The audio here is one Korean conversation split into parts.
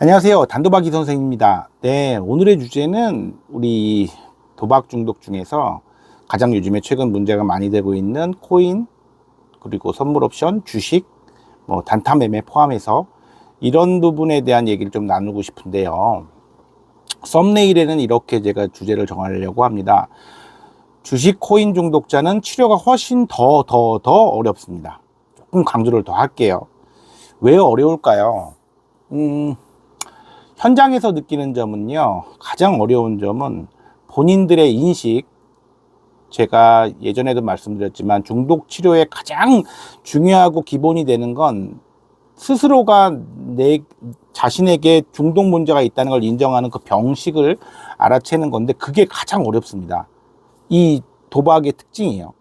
안녕하세요. 단도박이 선생입니다. 네, 오늘의 주제는 우리 도박 중독 중에서 가장 요즘에 최근 문제가 많이 되고 있는 코인, 그리고 선물 옵션, 주식, 단타 매매 포함해서 이런 부분에 대한 얘기를 좀 나누고 싶은데요. 썸네일에는 이렇게 제가 주제를 정하려고 합니다. 주식 코인 중독자는 치료가 훨씬 더 어렵습니다. 조금 강조를 더 할게요. 왜 어려울까요? 현장에서 느끼는 점은요, 가장 어려운 점은 본인들의 인식, 제가 예전에도 말씀드렸지만 중독 치료의 가장 중요하고 기본이 되는 건 스스로가 내 자신에게 중독 문제가 있다는 걸 인정하는 그 병식을 알아채는 건데, 그게 가장 어렵습니다. 이 도박의 특징이에요.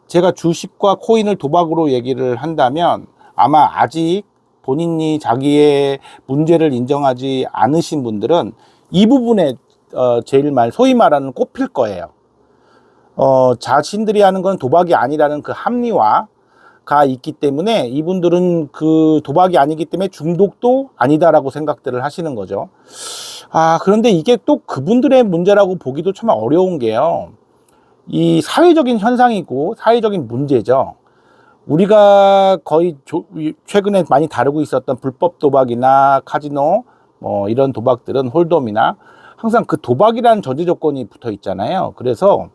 제가 주식과 코인을 도박으로 얘기를 한다면 아마 아직 본인이 자기의 문제를 인정하지 않으신 분들은 이 부분에 제일 소위 말하는 꼽힐 거예요. 자신들이 하는 건 도박이 아니라는 그 합리화가 있기 때문에 이분들은 그 도박이 아니기 때문에 중독도 아니다라고 생각들을 하시는 거죠. 그런데 이게 또 그분들의 문제라고 보기도 참 어려운 게요. 이 사회적인 현상이고 사회적인 문제죠. 우리가 거의 최근에 많이 다루고 있었던 불법 도박이나 카지노 이런 도박들은 홀덤이나 항상 그 도박이라는 전제 조건이 붙어 있잖아요. 그래서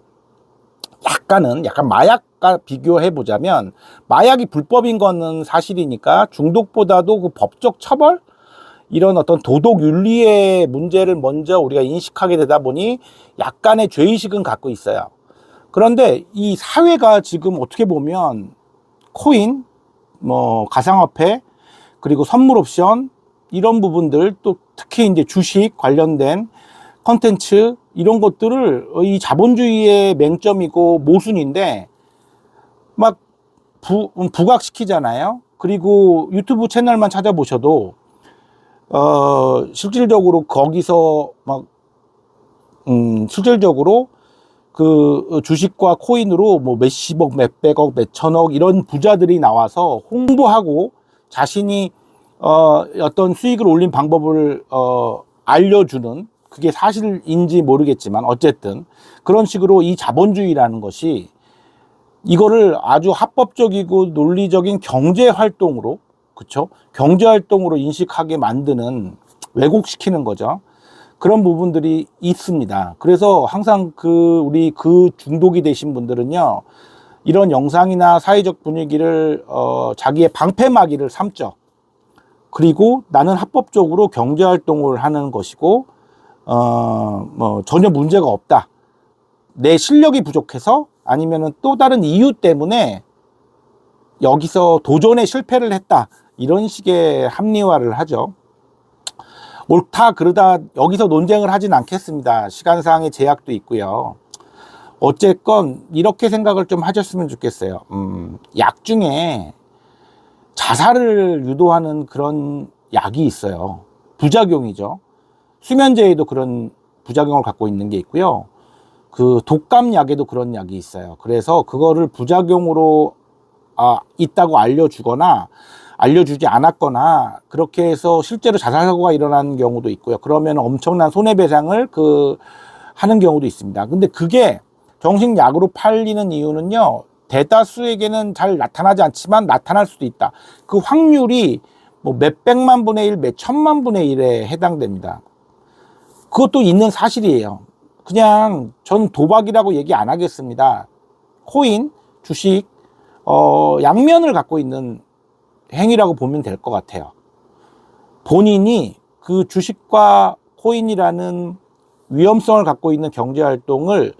약간 마약과 비교해 보자면, 마약이 불법인 거는 사실이니까 중독보다도 그 법적 처벌, 이런 어떤 도덕 윤리의 문제를 먼저 우리가 인식하게 되다 보니 약간의 죄의식은 갖고 있어요. 그런데 이 사회가 지금 어떻게 보면 코인, 가상화폐, 그리고 선물 옵션, 이런 부분들, 또 특히 이제 주식 관련된 컨텐츠, 이런 것들을 이 자본주의의 맹점이고 모순인데 막 부각시키잖아요. 그리고 유튜브 채널만 찾아보셔도 실질적으로 거기서 실질적으로 그 주식과 코인으로 몇십억, 몇백억, 몇천억 이런 부자들이 나와서 홍보하고 자신이 어떤 수익을 올린 방법을 알려주는, 그게 사실인지 모르겠지만 어쨌든 그런 식으로 이 자본주의라는 것이 이거를 아주 합법적이고 논리적인 경제 활동으로, 그쵸? 경제 활동으로 인식하게 만드는, 왜곡시키는 거죠. 그런 부분들이 있습니다. 그래서 항상 우리 중독이 되신 분들은요, 이런 영상이나 사회적 분위기를 자기의 방패막이를 삼죠. 그리고 나는 합법적으로 경제 활동을 하는 것이고 전혀 문제가 없다. 내 실력이 부족해서 아니면은 또 다른 이유 때문에 여기서 도전에 실패를 했다. 이런 식의 합리화를 하죠. 옳다 그르다 여기서 논쟁을 하진 않겠습니다. 시간상의 제약도 있고요. 어쨌건 이렇게 생각을 좀 하셨으면 좋겠어요. 약 중에 자살을 유도하는 그런 약이 있어요. 부작용이죠. 수면제에도 그런 부작용을 갖고 있는 게 있고요. 그 독감약에도 그런 약이 있어요. 그래서 그거를 부작용으로 있다고 알려주거나 알려주지 않았거나 그렇게 해서 실제로 자살사고가 일어나는 경우도 있고요. 그러면 엄청난 손해배상을 하는 경우도 있습니다. 근데 그게 정식약으로 팔리는 이유는요, 대다수에게는 잘 나타나지 않지만 나타날 수도 있다. 그 확률이 몇백만 분의 1, 몇천만 분의 1에 해당됩니다. 그것도 있는 사실이에요. 그냥 전 도박이라고 얘기 안 하겠습니다. 코인, 주식, 양면을 갖고 있는 행위라고 보면 될 것 같아요. 본인이 그 주식과 코인이라는 위험성을 갖고 있는 경제활동을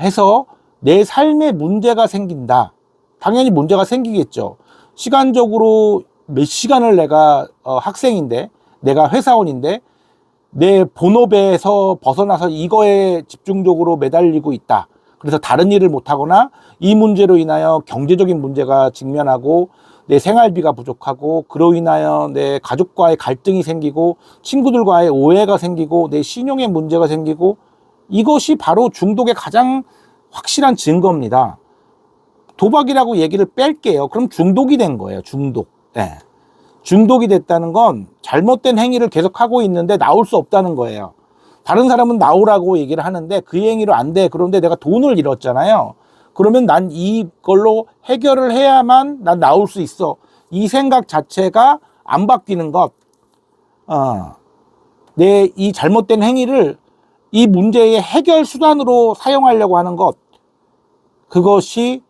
해서 내 삶에 문제가 생긴다. 당연히 문제가 생기겠죠. 시간적으로 몇 시간을 내가 학생인데, 내가 회사원인데 내 본업에서 벗어나서 이거에 집중적으로 매달리고 있다. 그래서 다른 일을 못하거나 이 문제로 인하여 경제적인 문제가 직면하고 내 생활비가 부족하고 그로 인하여 내 가족과의 갈등이 생기고 친구들과의 오해가 생기고 내 신용에 문제가 생기고, 이것이 바로 중독의 가장 확실한 증거입니다. 도박이라고 얘기를 뺄게요. 그럼 중독이 된 거예요. 중독. 네. 중독이 됐다는 건 잘못된 행위를 계속하고 있는데 나올 수 없다는 거예요. 다른 사람은 나오라고 얘기를 하는데 그 행위로 안 돼. 그런데 내가 돈을 잃었잖아요. 그러면 난 이걸로 해결을 해야만 난 나올 수 있어. 이 생각 자체가 안 바뀌는 것. 내 이 잘못된 행위를 이 문제의 해결 수단으로 사용하려고 하는 것. 그것이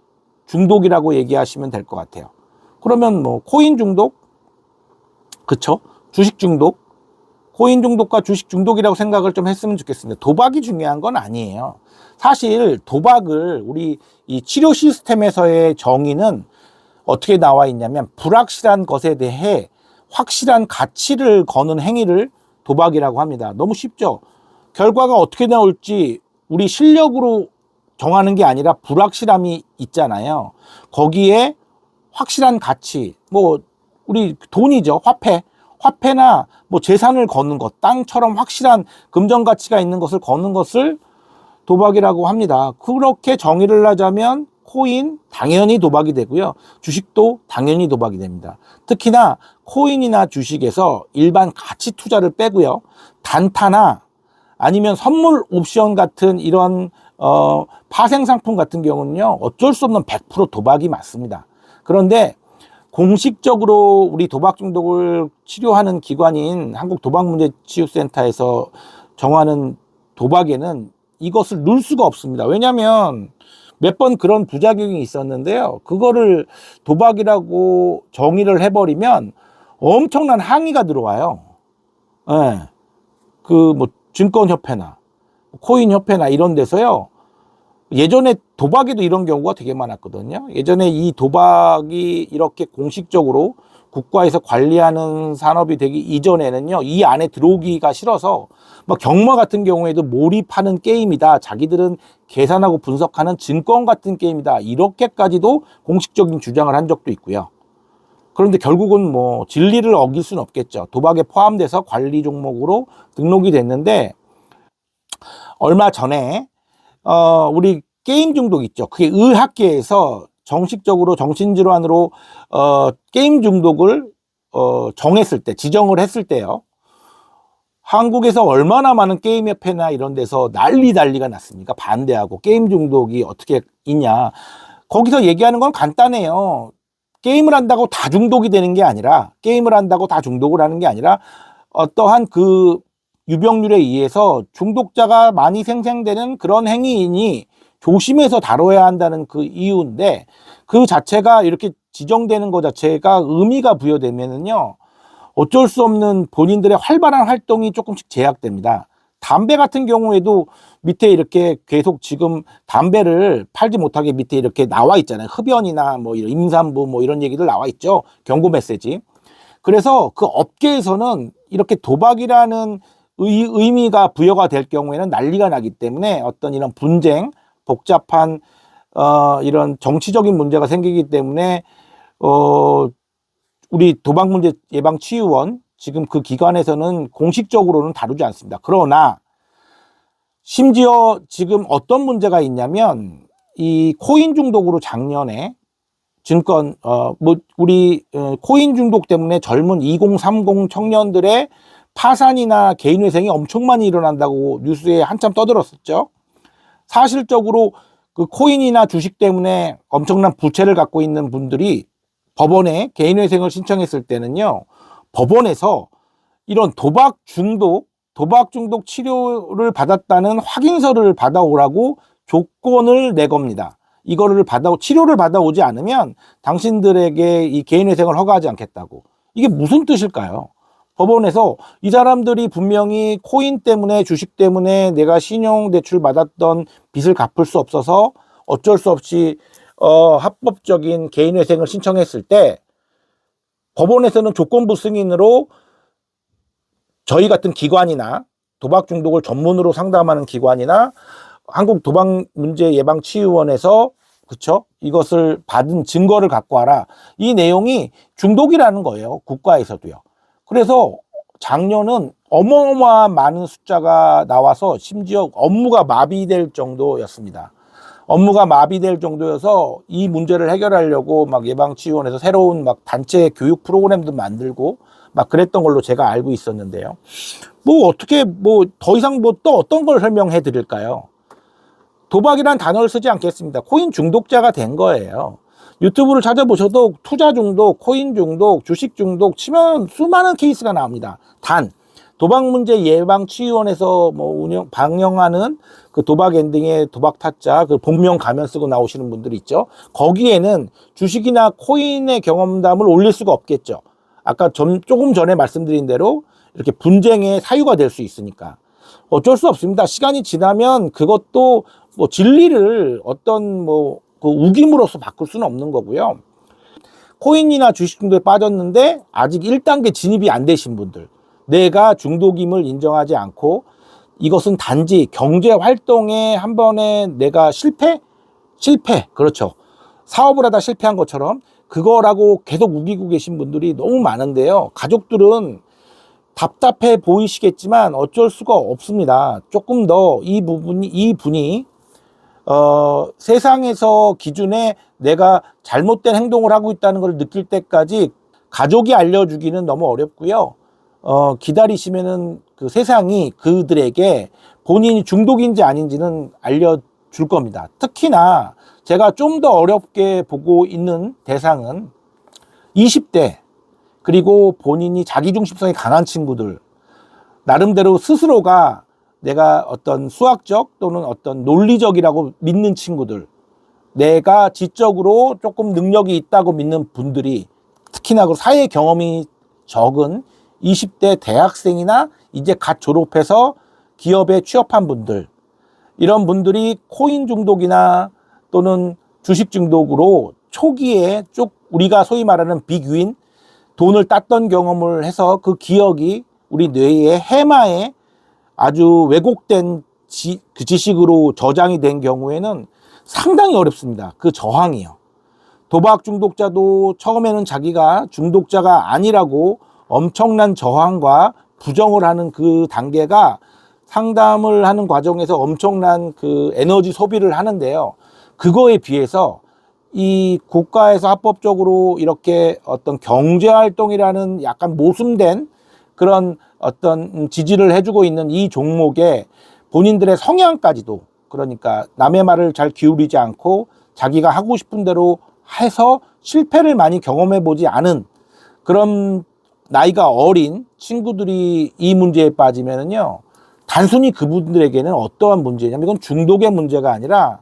중독이라고 얘기하시면 될 것 같아요. 그러면 뭐 코인 중독? 그쵸? 주식 중독? 코인 중독과 주식 중독이라고 생각을 좀 했으면 좋겠습니다. 도박이 중요한 건 아니에요. 사실 도박을 우리 이 치료 시스템에서의 정의는 어떻게 나와 있냐면 불확실한 것에 대해 확실한 가치를 거는 행위를 도박이라고 합니다. 너무 쉽죠? 결과가 어떻게 나올지 우리 실력으로 정하는 게 아니라 불확실함이 있잖아요. 거기에 확실한 가치, 뭐 우리 돈이죠. 화폐나 뭐 재산을 거는 것, 땅처럼 확실한 금전 가치가 있는 것을 거는 것을 도박이라고 합니다. 그렇게 정의를 하자면 코인 당연히 도박이 되고요. 주식도 당연히 도박이 됩니다. 특히나 코인이나 주식에서 일반 가치 투자를 빼고요. 단타나 아니면 선물 옵션 같은 이런 파생 상품 같은 경우는요. 어쩔 수 없는 100% 도박이 맞습니다. 그런데 공식적으로 우리 도박 중독을 치료하는 기관인 한국도박문제치유센터에서 정하는 도박에는 이것을 넣을 수가 없습니다. 왜냐하면 몇 번 그런 부작용이 있었는데요. 그거를 도박이라고 정의를 해버리면 엄청난 항의가 들어와요. 예. 그 뭐 증권협회나 코인협회나 이런 데서요. 예전에 도박에도 이런 경우가 되게 많았거든요. 예전에 이 도박이 이렇게 공식적으로 국가에서 관리하는 산업이 되기 이전에는요, 이 안에 들어오기가 싫어서 막 경마 같은 경우에도 몰입하는 게임이다. 자기들은 계산하고 분석하는 증권 같은 게임이다. 이렇게까지도 공식적인 주장을 한 적도 있고요. 그런데 결국은 뭐 진리를 어길 수는 없겠죠. 도박에 포함돼서 관리 종목으로 등록이 됐는데 얼마 전에 우리 게임 중독 있죠. 그게 의학계에서 정식적으로 정신질환으로 게임 중독을 정했을 때, 지정을 했을 때요. 한국에서 얼마나 많은 게임협회나 이런 데서 난리가 났습니까? 반대하고 게임 중독이 어떻게 있냐. 거기서 얘기하는 건 간단해요. 게임을 한다고 다 중독이 되는 게 아니라, 게임을 한다고 다 중독을 하는 게 아니라 어떠한 그 유병률에 의해서 중독자가 많이 생성되는 그런 행위이니 조심해서 다뤄야 한다는 그 이유인데, 그 자체가 이렇게 지정되는 것 자체가 의미가 부여되면은요, 어쩔 수 없는 본인들의 활발한 활동이 조금씩 제약됩니다. 담배 같은 경우에도 밑에 이렇게 계속 지금 담배를 팔지 못하게 밑에 이렇게 나와 있잖아요. 흡연이나 뭐 이런 임산부 뭐 이런 얘기들 나와 있죠. 경고 메시지. 그래서 그 업계에서는 이렇게 도박이라는 의미가 부여가 될 경우에는 난리가 나기 때문에 어떤 이런 분쟁, 복잡한 이런 정치적인 문제가 생기기 때문에 우리 도박문제예방치유원 지금 그 기관에서는 공식적으로는 다루지 않습니다. 그러나 심지어 지금 어떤 문제가 있냐면 이 코인 중독으로 작년에 증권 우리 코인 중독 때문에 젊은 2030 청년들의 파산이나 개인회생이 엄청 많이 일어난다고 뉴스에 한참 떠들었었죠. 사실적으로 그 코인이나 주식 때문에 엄청난 부채를 갖고 있는 분들이 법원에 개인회생을 신청했을 때는요, 법원에서 이런 도박 중독 치료를 받았다는 확인서를 받아오라고 조건을 내 겁니다. 이거를 치료를 받아오지 않으면 당신들에게 이 개인회생을 허가하지 않겠다고. 이게 무슨 뜻일까요? 법원에서 이 사람들이 분명히 코인 때문에 주식 때문에 내가 신용대출 받았던 빚을 갚을 수 없어서 어쩔 수 없이 합법적인 개인회생을 신청했을 때 법원에서는 조건부 승인으로 저희 같은 기관이나 도박 중독을 전문으로 상담하는 기관이나 한국도박문제예방치유원에서 그쵸? 이것을 받은 증거를 갖고 와라. 이 내용이 중독이라는 거예요. 국가에서도요. 그래서 작년은 어마어마한 많은 숫자가 나와서 심지어 업무가 마비될 정도였습니다. 업무가 마비될 정도여서 이 문제를 해결하려고 막 예방치유원에서 새로운 막 단체 교육 프로그램도 만들고 막 그랬던 걸로 제가 알고 있었는데요. 뭐 어떻게 뭐 더 이상 뭐 또 어떤 걸 설명해 드릴까요? 도박이란 단어를 쓰지 않겠습니다. 코인 중독자가 된 거예요. 유튜브를 찾아보셔도 투자 중독, 코인 중독, 주식 중독 치면 수많은 케이스가 나옵니다. 단 도박 문제 예방 치유원에서 뭐 방영하는 그 도박 엔딩의 도박 타짜 그 복면 가면 쓰고 나오시는 분들이 있죠. 거기에는 주식이나 코인의 경험담을 올릴 수가 없겠죠. 아까 조금 전에 말씀드린 대로 이렇게 분쟁의 사유가 될 수 있으니까 어쩔 수 없습니다. 시간이 지나면 그것도 뭐 진리를 어떤 뭐 그 우김으로서 바꿀 수는 없는 거고요. 코인이나 주식 중독에 빠졌는데 아직 1단계 진입이 안 되신 분들, 내가 중독임을 인정하지 않고 이것은 단지 경제 활동에 한 번에 내가 실패, 그렇죠. 사업을 하다 실패한 것처럼 그거라고 계속 우기고 계신 분들이 너무 많은데요. 가족들은 답답해 보이시겠지만 어쩔 수가 없습니다. 조금 더 이 분이 세상에서 기준에 내가 잘못된 행동을 하고 있다는 걸 느낄 때까지 가족이 알려주기는 너무 어렵고요. 기다리시면은 그 세상이 그들에게 본인이 중독인지 아닌지는 알려줄 겁니다. 특히나 제가 좀 더 어렵게 보고 있는 대상은 20대, 그리고 본인이 자기중심성이 강한 친구들, 나름대로 스스로가 내가 어떤 수학적 또는 어떤 논리적이라고 믿는 친구들, 내가 지적으로 조금 능력이 있다고 믿는 분들이, 특히나 그 사회 경험이 적은 20대 대학생이나 이제 갓 졸업해서 기업에 취업한 분들, 이런 분들이 코인 중독이나 또는 주식 중독으로 초기에 쭉 우리가 소위 말하는 빅윈, 돈을 땄던 경험을 해서 그 기억이 우리 뇌의 해마에 아주 왜곡된 그 지식으로 저장이 된 경우에는 상당히 어렵습니다. 그 저항이요. 도박 중독자도 처음에는 자기가 중독자가 아니라고 엄청난 저항과 부정을 하는 그 단계가 상담을 하는 과정에서 엄청난 그 에너지 소비를 하는데요. 그거에 비해서 이 국가에서 합법적으로 이렇게 어떤 경제활동이라는 약간 모순된 그런 어떤 지지를 해주고 있는 이 종목에 본인들의 성향까지도, 그러니까 남의 말을 잘 기울이지 않고 자기가 하고 싶은 대로 해서 실패를 많이 경험해 보지 않은 그런 나이가 어린 친구들이 이 문제에 빠지면은요, 단순히 그분들에게는 어떠한 문제냐면 이건 중독의 문제가 아니라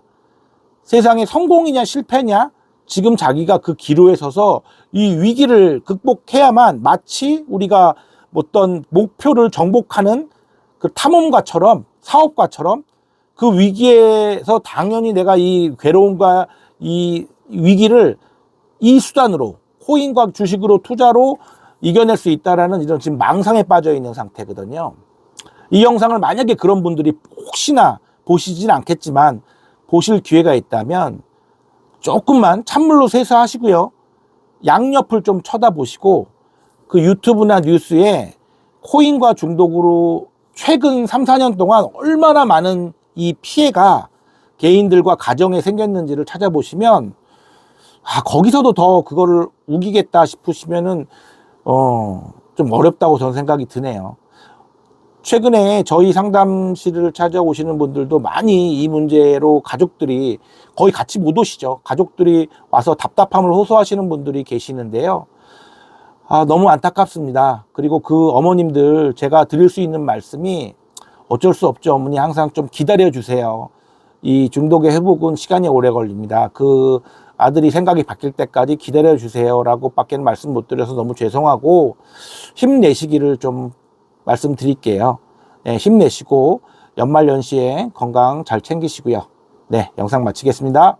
세상에 성공이냐 실패냐, 지금 자기가 그 기로에 서서 이 위기를 극복해야만 마치 우리가 어떤 목표를 정복하는 그 탐험가처럼, 사업가처럼 그 위기에서 당연히 내가 이 괴로움과 이 위기를 이 수단으로, 코인과 주식으로 투자로 이겨낼 수 있다라는 이런 지금 망상에 빠져 있는 상태거든요. 이 영상을 만약에 그런 분들이 혹시나 보시진 않겠지만 보실 기회가 있다면 조금만 찬물로 세수하시고요. 양옆을 좀 쳐다보시고 그 유튜브나 뉴스에 코인과 중독으로 최근 3, 4년 동안 얼마나 많은 이 피해가 개인들과 가정에 생겼는지를 찾아보시면 거기서도 더 그거를 우기겠다 싶으시면은 좀 어렵다고 저는 생각이 드네요. 최근에 저희 상담실을 찾아오시는 분들도 많이 이 문제로 가족들이 거의 같이 못 오시죠. 가족들이 와서 답답함을 호소하시는 분들이 계시는데요. 너무 안타깝습니다. 그리고 그 어머님들 제가 드릴 수 있는 말씀이 어쩔 수 없죠. 어머니 항상 좀 기다려 주세요. 이 중독의 회복은 시간이 오래 걸립니다. 그 아들이 생각이 바뀔 때까지 기다려 주세요 라고 밖에는 말씀 못 드려서 너무 죄송하고, 힘내시기를 좀 말씀드릴게요. 네, 힘내시고 연말연시에 건강 잘 챙기시고요. 네, 영상 마치겠습니다.